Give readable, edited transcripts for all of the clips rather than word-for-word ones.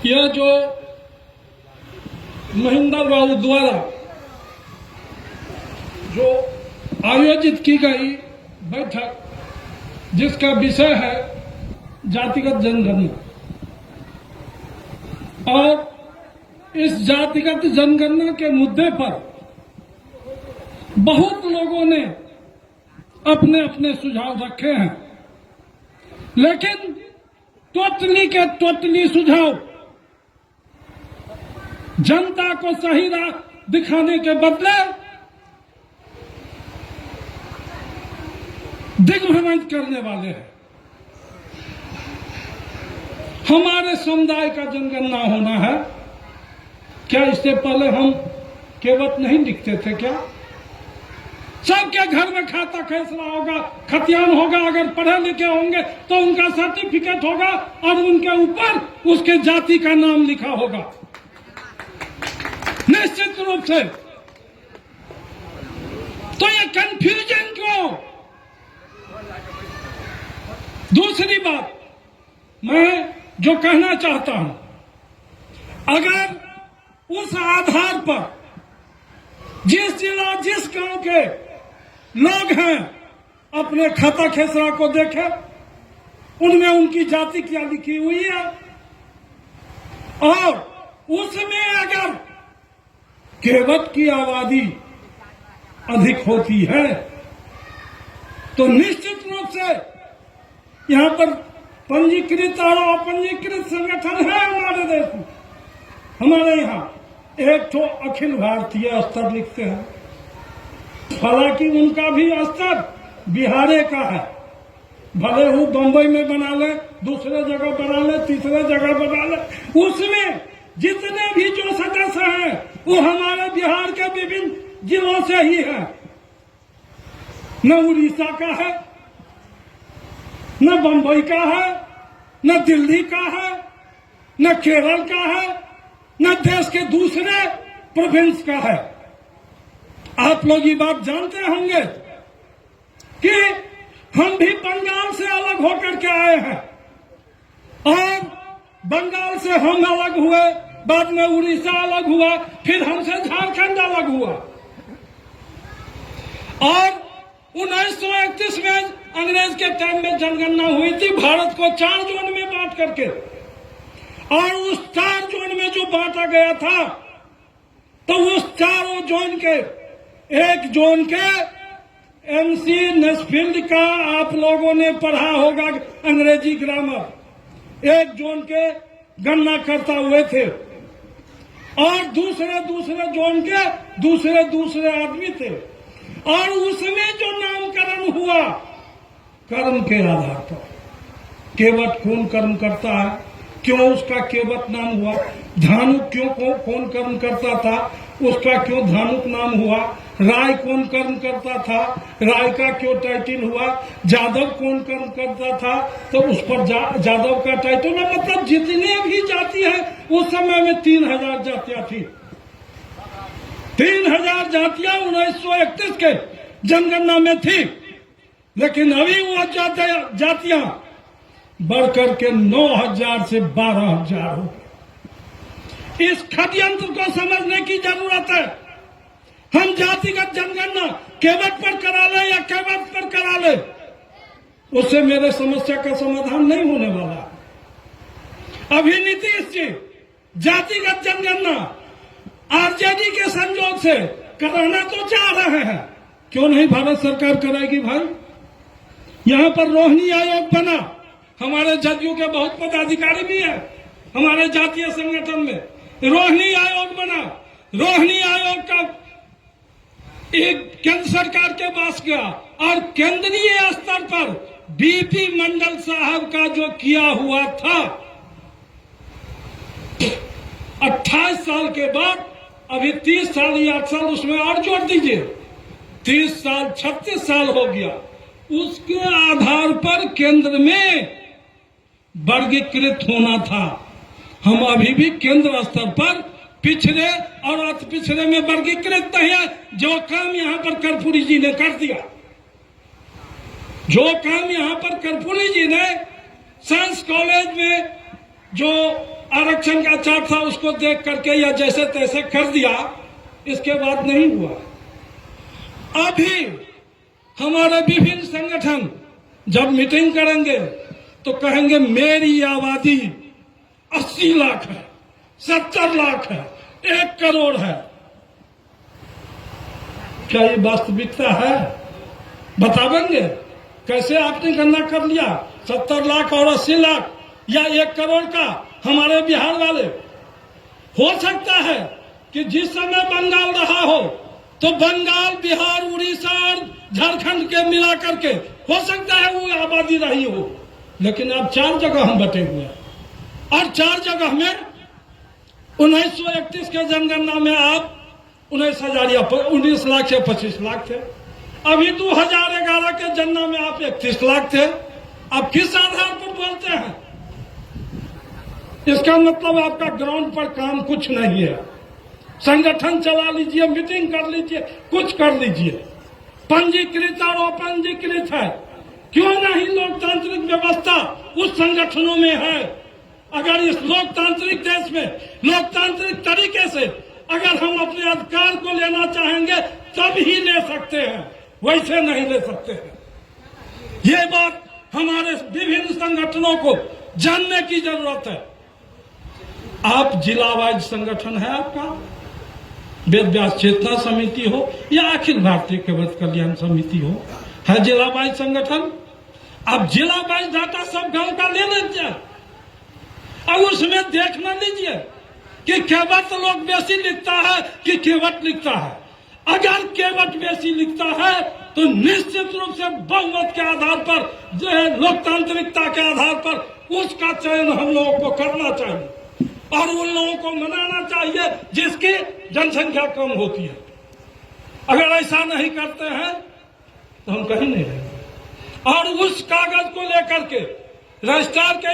यह जो महेंद्र बाबू द्वारा जो आयोजित की गई बैठक, जिसका विषय है जातिगत जनगणना, और इस जातिगत जनगणना के मुद्दे पर बहुत लोगों ने अपने अपने सुझाव रखे हैं, लेकिन टोटली सुझाव जनता को सही राह दिखाने के बदले दिग्भ्रमित करने वाले हैं। हमारे समुदाय का जनगणना होना है। क्या इससे पहले हम केवट नहीं लिखते थे? क्या सबके घर में खाता खसरा होगा, खतियान होगा? अगर पढ़े लिखे होंगे तो उनका सर्टिफिकेट होगा और उनके ऊपर उसके जाति का नाम लिखा होगा, निश्चित रूप से। तो ये कंफ्यूजन क्यों? दूसरी बात मैं जो कहना चाहता हूं, अगर उस आधार पर जिस जिला जिस गांव के लोग हैं अपने खाता खेसरा को देखें, उनमें उनकी जाति क्या लिखी हुई है, और उसमें अगर केवट की आबादी अधिक होती है तो निश्चित रूप से यहां पर पंजीकृत और अपंजीकृत संगठन है हमारे देश में। हमारे यहां एक तो अखिल भारतीय स्तर लिखते हैं, हालांकि उनका भी स्तर बिहारे का है। भले वो बंबई में बना ले, दूसरे जगह बना ले, तीसरे जगह बना ले, उसमें जितने भी जो सदस्य हैं वो हमारे बिहार के विभिन्न जिलों से ही है। न उड़ीसा का है, न बंबई का है, न दिल्ली का है, न केरल का है, न देश के दूसरे प्रोविंस का है। आप लोग ये बात जानते होंगे कि हम भी बंगाल से अलग होकर के आए हैं, और बंगाल से हम अलग हुए, बाद में उड़ीसा अलग हुआ, फिर हमसे झारखंड अलग हुआ, और 1931 में अंग्रेज के टाइम में जनगणना हुई थी भारत को 4 जोन में बांट करके, और उस 4 जोन में जो बांटा गया था तो उस चारों जोन के एक जोन के MC नेस्फील्ड का आप लोगों ने पढ़ा होगा अंग्रेजी ग्रामर, एक जोन के गणना करता हुए थे, और दूसरे जोन के दूसरे आदमी थे, और उसमें जो नामकरण हुआ कर्म के आधार पर। केवट कौन कर्म करता है, क्यों उसका केवट नाम हुआ? धानुक क्यों कौन कर्म करता था, उसका क्यों धानुक नाम हुआ? राय कौन कर्म करता था, राय का क्यों टाइटल हुआ? जादव कौन कर्म करता था, तो उस पर जादव का टाइटल है। मतलब जितने भी जाति है, उस समय में 3000 जातियां थी। 3000 जातियां 1931 के जनगणना में थी, लेकिन अभी वो जातियां बढ़कर के 9000 से 12000 हो। इस षड्यंत्र को समझने की जरूरत है। हम जातिगत जनगणना केवट पर करा ले या केवट पर करा ले, उससे मेरे समस्या का समाधान नहीं होने वाला। अभी नीतीश जी जातिगत जनगणना आरजेडी के संयोग से कराना तो चाह रहे हैं, क्यों नहीं भारत सरकार कराएगी भाई? यहां पर रोहिणी आयोग बना, हमारे जदयू के बहुत पदाधिकारी भी है हमारे जातीय संगठन में। रोहिणी आयोग बना, रोहिणी आयोग का एक केंद्र सरकार के पास गया, और केंद्रीय स्तर पर बीपी मंडल साहब का जो किया हुआ था, 28 साल के बाद अभी 30 साल या 8 साल उसमें और जोड़ दीजिए, 30 साल 36 साल हो गया। उसके आधार पर केंद्र में वर्गीकृत होना था। हम अभी भी केंद्र स्तर पर पिछड़े और अति पिछड़े में वर्गीकृत नहीं है। जो काम यहां पर कर्पूरी जी ने कर दिया, जो काम यहां पर कर्पूरी जी ने साइंस कॉलेज में जो आरक्षण का चार्ट था उसको देख करके या जैसे तैसे कर दिया, इसके बाद नहीं हुआ। अभी हमारे विभिन्न संगठन जब मीटिंग करेंगे तो कहेंगे मेरी आबादी 80 लाख है, 70 लाख है, 1 करोड़ है। क्या ये वास्तविकता है? बतावेंगे कैसे आपने गणना कर लिया 70 लाख और 80 लाख या 1 करोड़ का हमारे बिहार वाले? हो सकता है कि जिस समय बंगाल रहा हो तो बंगाल, बिहार, उड़ीसा और झारखंड के मिला करके हो सकता है वो आबादी रही हो, लेकिन अब 4 जगह हम बटे हुए हैं और 4 जगह में 1931 के जनगणना में आप 19 लाख या 25 लाख थे। अभी 2011 के जनगणना में आप 31 लाख थे। आप किस आधार पर बोलते हैं? इसका मतलब आपका ग्राउंड पर काम कुछ नहीं है। संगठन चला लीजिए, मीटिंग कर लीजिए, कुछ कर लीजिए, पंजीकृत और अपंजीकृत है। क्यों नहीं लोकतांत्रिक व्यवस्था उस संगठनों में है? अगर इस लोकतांत्रिक देश में लोकतांत्रिक तरीके से अगर हम अपने अधिकार को लेना चाहेंगे तब ही ले सकते हैं, वैसे नहीं ले सकते हैं। ये बात हमारे विभिन्न संगठनों को जानने की जरूरत है। आप जिला वाइज संगठन है आपका, वेद व्यास चेतना समिति हो या अखिल भारतीय कैवट कल्याण समिति हो, है जिला वाइज संगठन। आप जिला वाइज डाटा सब गांव का ले लीजिए और उसमें देखना लीजिए कि केवट लोग बेसी लिखता है कि केवट लिखता है। अगर केवट बेसी लिखता है तो निश्चित रूप से बहुमत के आधार पर, जो है लोकतांत्रिकता के आधार पर उसका चयन हम लोगों को करना चाहिए और उन लोगों को मनाना चाहिए जिसकी जनसंख्या कम होती है। अगर ऐसा नहीं करते हैं तो हम कहीं नहीं रहेंगे। और उस कागज को लेकर के रजिस्ट्रार के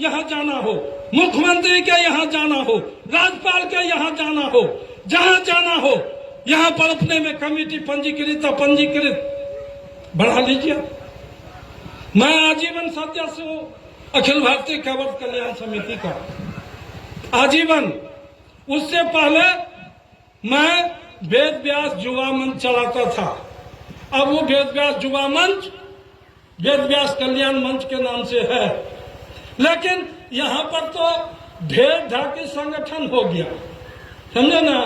यहाँ जाना हो, मुख्यमंत्री के यहाँ जाना हो, राज्यपाल के यहाँ जाना हो, जहाँ जाना हो, यहाँ पर अपने में कमेटी पंजीकृत अपंजीकृत बढ़ा लीजिए। मैं आजीवन सदस्य हूँ अखिल भारतीय कैवट कल्याण समिति का, आजीवन। उससे पहले मैं वेद व्यास युवा मंच चलाता था। अब वो वेद व्यास युवा मंच वेद व्यास कल्याण मंच के नाम से है, लेकिन यहाँ पर तो ढेर ढाकी संगठन हो गया, समझे ना।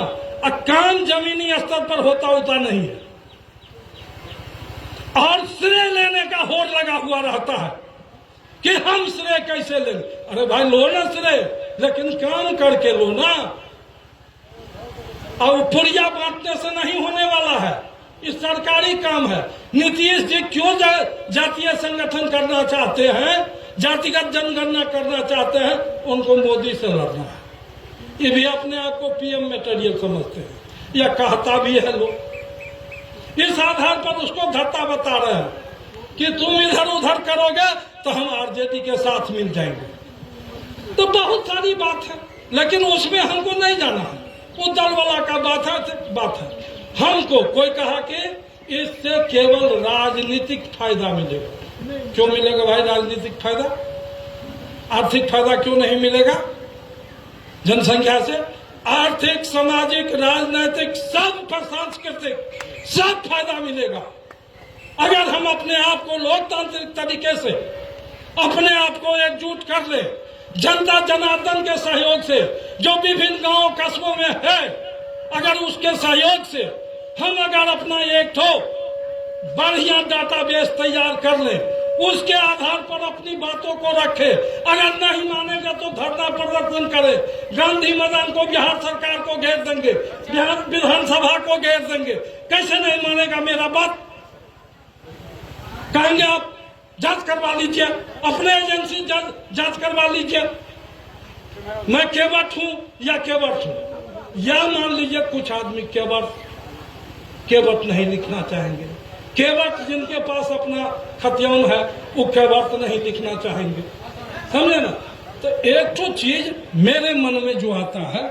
काम जमीनी स्तर पर होता नहीं है और श्रेय लेने का होड़ लगा हुआ रहता है कि हम श्रेय कैसे लेंगे। अरे भाई लो ना श्रेय, लेकिन काम करके लो ना। और पुड़िया बांटने से नहीं होने वाला है, ये सरकारी काम है। नीतीश जी क्यों जातीय संगठन करना चाहते हैं, जातिगत जनगणना करना चाहते हैं? उनको मोदी से लड़ना है। ये भी अपने आप को पीएम मटेरियल समझते हैं या कहता भी है लोग। इस आधार पर उसको धत्ता बता रहे हैं कि तुम इधर उधर करोगे तो हम आरजेडी के साथ मिल जाएंगे। तो बहुत सारी बात है, लेकिन उसमें हमको नहीं जाना है। वो दल वाला का बात है। हमको कोई कहा कि इससे केवल राजनीतिक फायदा मिलेगा। क्यों मिलेगा भाई राजनीतिक फायदा? आर्थिक फायदा क्यों नहीं मिलेगा? जनसंख्या से आर्थिक, सामाजिक, राजनीतिक, सब सांस्कृतिक सब फायदा मिलेगा अगर हम अपने आप को लोकतांत्रिक तरीके से अपने आप को एकजुट कर ले। जनता जनार्दन के सहयोग से, जो विभिन्न गांव कस्बों में है, अगर उसके सहयोग से हम अगर अपना एक ठो बढ़िया डाटाबेस तैयार कर ले, उसके आधार पर अपनी बातों को रखे। अगर नहीं मानेगा तो धरना प्रदर्शन करे। गांधी मैदान को बिहार सरकार को घेर देंगे, बिहार विधानसभा को घेर देंगे। कैसे नहीं मानेगा मेरा बात? कहेंगे आप जांच करवा लीजिए, अपने एजेंसी जांच करवा लीजिए। मैं केवट हूं या केवट हूं, या मान लीजिए कुछ आदमी केवट नहीं लिखना चाहेंगे। केवट जिनके पास अपना खतियान है वो केवट नहीं लिखना चाहेंगे, समझे ना। तो एक तो चीज मेरे मन में जो आता है,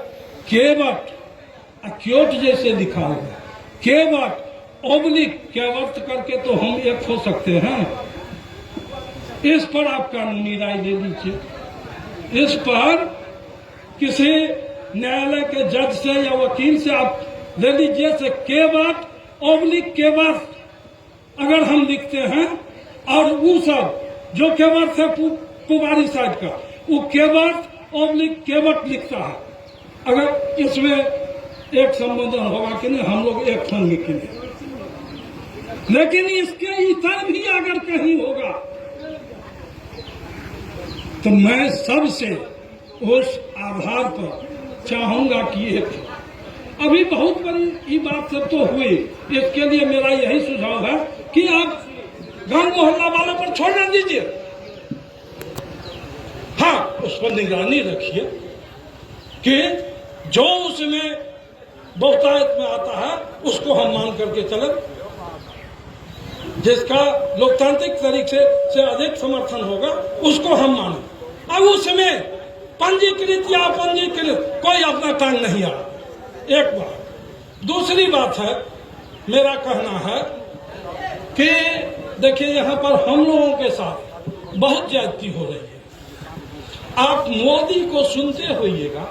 केवट अक्योट जैसे लिखा होगा, केवट ओब्लिक केवट करके तो हम एक हो सकते हैं। इस पर आप कानूनी राय ले लीजिए। इस पर किसी न्यायालय के जज से या वकील से आप ले लीजिए से केवट ओब्लिक केवट अगर हम लिखते हैं और वो सब जो केवट से पुबारी साइड का वो केवट ओब्लिक केवट लिखता है, अगर इसमें एक संबोधन होगा कि नहीं, हम लोग एक फंग के लिए, लेकिन इसके इतर भी अगर कहीं होगा तो मैं सबसे उस आधार पर चाहूंगा कि एक अभी बहुत बड़ी ये बात सब तो हुई, इसके लिए मेरा यही सुझाव है कि आप गांव मोहल्ला वालों पर छोड़ना दीजिए। हाँ, उस पर निगरानी रखिए कि जो उसमें बहुतायत में आता है उसको हम मान करके चले, जिसका लोकतांत्रिक तरीके से अधिक समर्थन होगा उसको हम माने। अब उसमें पंजीकृत या अपंजीकृत कोई अपना टांग नहीं आ। एक बात। दूसरी बात है, मेरा कहना है कि देखिए यहाँ पर हम लोगों के साथ बहुत ज्यादती हो रही है। आप मोदी को सुनते होइएगा,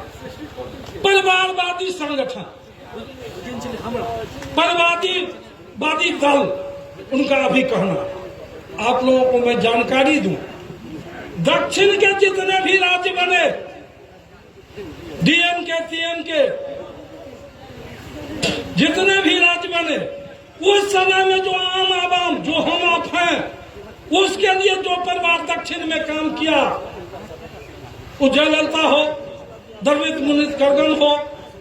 परिवारवादी संगठन, परिवारवादी दल, उनका अभी कहना आप लोगों को मैं जानकारी दूं, दक्षिण के जितने भी राज्य बने, डीएमके टीएमके जितने भी राज्य बने, उस समय में जो आम आवाम जो हम आप हैं, उसके लिए जो परिवार दक्षिण में काम किया, वो जयललिता हो, दलित मुनित करगन हो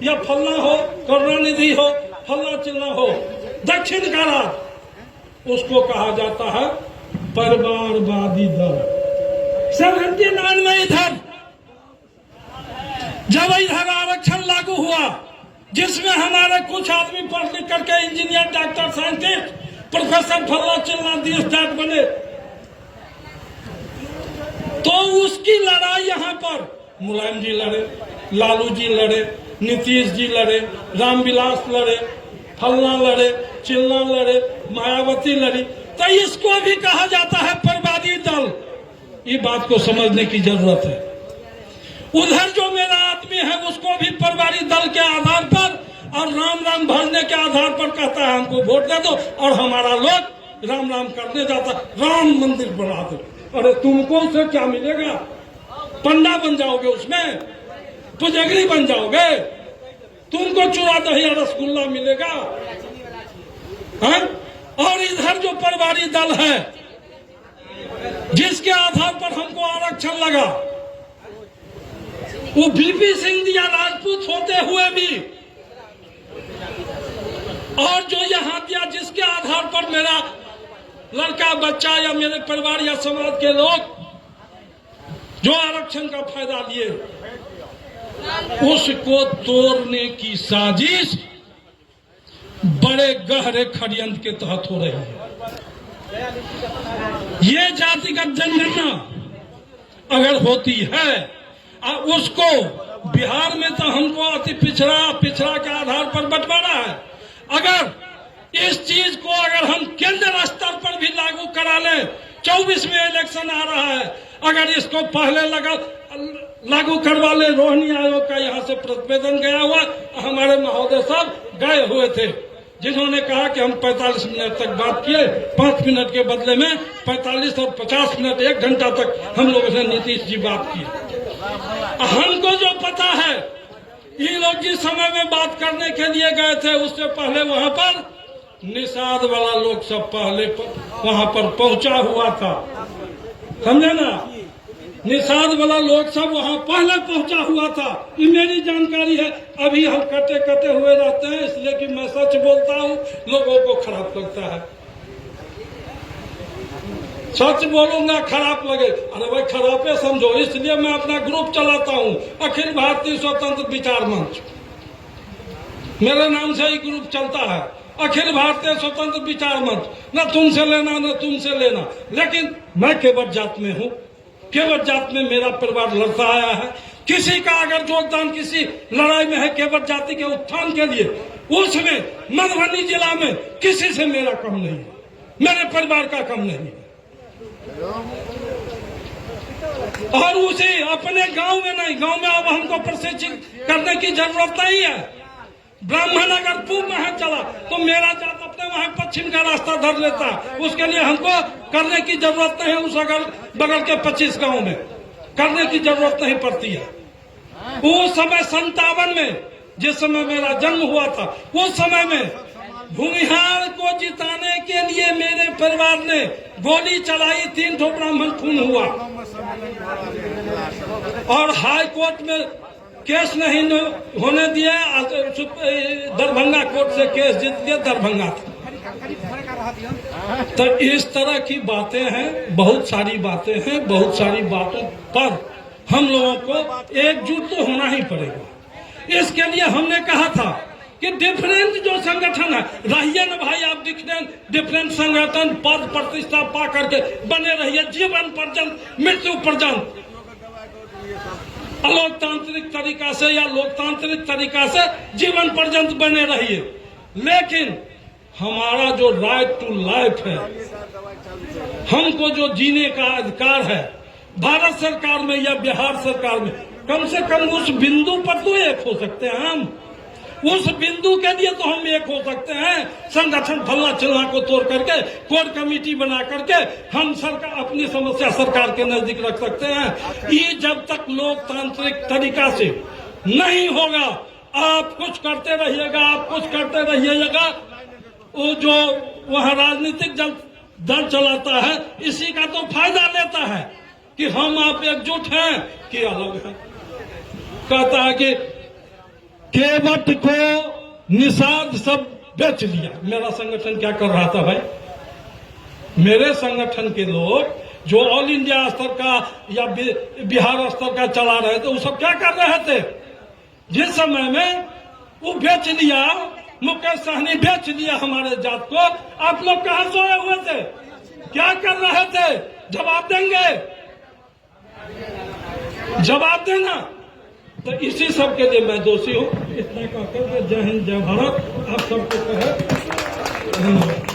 या फलना हो, करुणानिधि हो, फलना चिल्ला हो, दक्षिण का राज, उसको कहा जाता है परिवारवादी दल। 79 में इधर जब इधर आरक्षण लागू हुआ, जिसमें हमारे कुछ आदमी पढ़ लिख करके इंजीनियर, डॉक्टर, साइंटिस्ट, प्रोफेसर फल्ला चिल्ला देश जाट बने, तो उसकी लड़ाई यहाँ पर मुलायम जी लड़े, लालू जी लड़े, नीतीश जी लड़े, रामविलास लड़े, फल्ला लड़े, चिल्ला लड़े, मायावती लड़ी, तो इसको भी कहा जाता है परिवारवादी दल। ये बात को समझने की जरूरत है। उधर जो मेरा आदमी है उसको भी परिवारवादी दल के आधार पर और राम राम भरने के आधार पर कहता है हमको वोट दे दो, और हमारा लोग राम राम करने जाता, राम मंदिर बना दो। अरे तुमको उससे क्या मिलेगा? पंडा बन जाओगे, उसमें पुजगरी बन जाओगे, तुमको चूड़ा दही रसगुल्ला मिलेगा। हाँ? और इधर जो परिवारवादी दल है जिसके आधार पर हमको आरक्षण लगा, वो बीपी सिंह या राजपूत होते हुए भी, और जो यहाँ दिया जिसके आधार पर मेरा लड़का बच्चा या मेरे परिवार या समाज के लोग जो आरक्षण का फायदा लिए, उसको तोड़ने की साजिश बड़े गहरे षड्यंत्र के तहत हो रही है। ये जातिगत जनगणना अगर होती है और उसको बिहार में तो हमको अति पिछड़ा के आधार पर बंटवारा है, अगर इस चीज को अगर हम केंद्र स्तर पर भी लागू करा लें, 24 में इलेक्शन आ रहा है, अगर इसको पहले लागू करवा ले, रोहिणी आयोग का यहाँ से प्रतिवेदन गया हुआ, हमारे महोदय साहब गए हुए थे, जिन्होंने कहा कि हम 45 मिनट तक बात किए, 5 मिनट के बदले में 45 और 50 मिनट 1 घंटा तक हम लोगों से नीतीश जी बात की। हमको जो पता है, ये लोग जिस समय में बात करने के लिए गए थे, उससे पहले वहां पर निषाद वाला लोग सब पहले वहां पर पहुंचा हुआ था, समझे ना? निषाद वाला लोग सब वहां पहले पहुंचा हुआ था, ये मेरी जानकारी है। अभी हम कटे हुए रहते हैं, इसलिए कि मैं सच बोलता हूं, लोगों को खराब लगता है। सच बोलूंगा खराब लगे, अरे भाई खराबे समझो, इसलिए मैं अपना ग्रुप चलाता हूं, अखिल भारतीय स्वतंत्र विचार मंच, मेरे नाम से ही ग्रुप चलता है, अखिल भारतीय स्वतंत्र विचार मंच। न तुमसे लेना न तुमसे लेना, लेकिन मैं केवट जात में हूं, केवट जात में मेरा परिवार लड़ता आया है। किसी का अगर योगदान किसी लड़ाई में है केवट जाति के उत्थान के लिए, उसमें मधुबनी जिला में किसी से मेरा कम नहीं है, मेरे परिवार का कम नहीं है। और उसे अपने गांव में नहीं, गांव में अब हमको प्रशिक्षित करने की जरूरत नहीं है। ब्राह्मण अगर पूर्व में है चला तो मेरा जात अपने वहां पश्चिम का रास्ता धर लेता है, उसके लिए हमको करने की जरूरत नहीं है। उस अगल बगल के 25 गांव में करने की जरूरत नहीं पड़ती है। उस समय 57 में जिस समय मेरा जन्म हुआ था, उस समय में भूमिहार को जिताने के लिए मेरे परिवार ने गोली चलाई, 3 ठो ब्राह्मण खून हुआ और हाई कोर्ट में केस नहीं होने दिया। दरभंगा कोर्ट से केस जीत के दरभंगा था। तो इस तरह की बातें हैं, बहुत सारी बातें हैं। बहुत सारी बातों पर हम लोगों को एकजुट तो होना ही पड़ेगा। इसके लिए हमने कहा था कि डिफरेंट जो संगठन है, रहिए न भाई आप डिफरेंट संगठन पद प्रतिष्ठा पा करके बने रहिए जीवन पर्यंत, मृत्यु पर्यंत, अलोकतांत्रिक तरीका से या लोकतांत्रिक तरीका से जीवन पर्यंत बने रहिए। लेकिन हमारा जो राइट टू लाइफ है, हमको जो जीने का अधिकार है, भारत सरकार में या बिहार सरकार में, कम से कम उस बिंदु पर तो एक हो सकते हैं हम। उस बिंदु के लिए तो हम एक हो सकते हैं। संगठन फलना चिल्ला को तोड़ करके कोर कमेटी बना करके हम सरकार अपनी समस्या सरकार के नजदीक रख सकते हैं। ये जब तक लोकतांत्रिक तरीका से नहीं होगा, आप कुछ करते रहिएगा, आप कुछ करते रहिएगा। वो जो वहाँ राजनीतिक दल चलाता है, इसी का तो फायदा लेता है कि हम आप एकजुट हैं कि अलग है। कहता है कि केवट को निषाद सब बेच लिया। मेरा संगठन क्या कर रहा था भाई? मेरे संगठन के लोग जो ऑल इंडिया स्तर का या बिहार स्तर का चला रहे थे, वो सब क्या कर रहे थे? जिस समय में वो बेच लिया, मुकेश सहनी बेच लिया हमारे जात को, आप लोग कहां सोए हुए थे? क्या कर रहे थे? जवाब देंगे, जवाब देना। तो इसी सब के लिए मैं दोषी हूँ। इतना कहकर जय हिंद जय भारत आप सबको कहे। धन्यवाद।